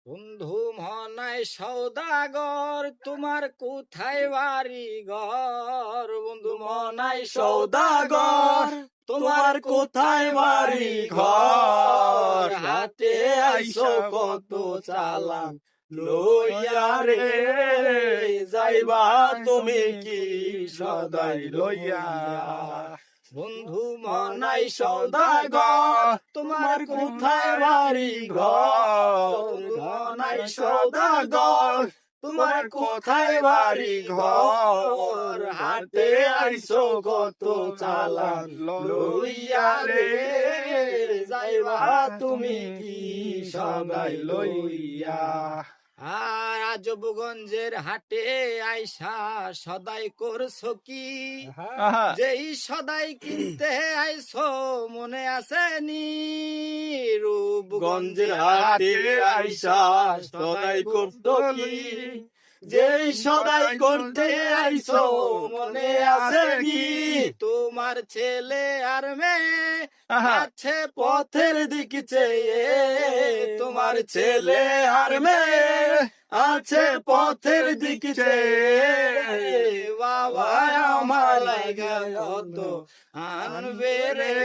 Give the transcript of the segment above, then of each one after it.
বন্ধু মনাই সৌদাগর, তোমার কোথায় বাড়ি ঘর? বন্ধু মনাই সৌদাগর, তোমার কোথায় বাড়ি ঘর? হাতে আইসো কত চালান লইয়া রে, যাইবা তুমি কি সদাই লইয়া? বন্ধু মনাই সৌদাগর, তোমার কোথায় বাড়ি ঘর? মনাই সৌদাগর, তোমার কোথায় বাড়ি ঘর? হাতে আইসো কত চালান লইয়া রে, যাইবা তুমি কি সদাই লইয়া? আর আজবগঞ্জের হাটে আইসা সদাই করছো কি? যেই সদাই কিনতে আইসো মনে আছে নি? রূপগঞ্জের হাটে আইসা সদাই করতো কি? যেই সদাই করতে আইসো মনে আছে কি? তোমার ছেলে আর মেয়ে আছে পথের দিকে চেয়ে, তোমার ছেলে আর মেয়ে আছে পথের দিকে চেয়ে। বাবা আমার লাগা কত আনবে রে,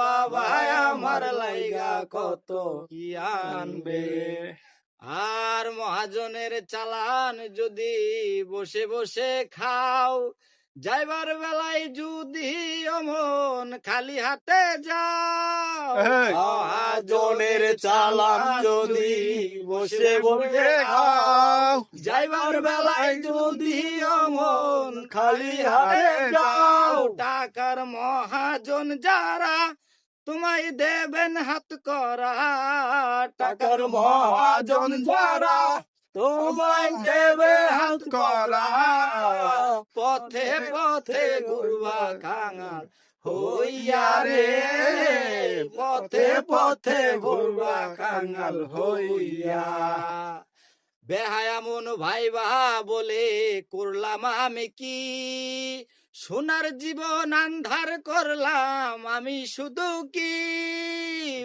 বাবা আমার লাগা কত কি আনবে? আর মহাজনের চালান যদি বসে বসে খাও, যাইবার বেলায় যদি অমন খালি হাতে যাও। মহাজনের চালান যদি বসে বসে খাও, যাইবার বেলায় যদি অমন খালি হাতে যাও। টাকার মহাজন যারা তোমায় দেবেন হাত করা, টাকার মহাজন যারা তোমায় দেবে হাত করা। পথে পথে ঘুরবা কাঙাল হইয়া রে, পথে পথে ঘুরবা কাঙাল হইয়া। বেহায়া মন ভাইবা বলে করলাম আমি কি? সোনার জীবন আন্ধার করলাম আমি শুধু কি?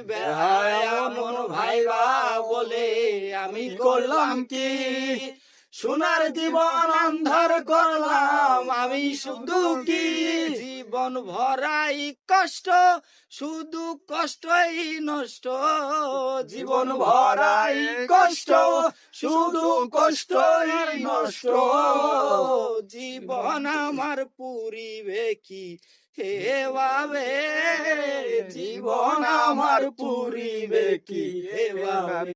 বেহায়া মন ভাইবা বলে আমি করলাম কি? সোনার জীবন আন্ধার করলাম আমি শুধু কি? জীবন ভরাই কষ্ট, শুধু কষ্টই নষ্ট। জীবন ভরাই কষ্ট, শুধু কষ্টই নষ্ট। জীবন আমার পুরিবে কি এভাবে? জীবন আমার পুরিবে কি এভাবে?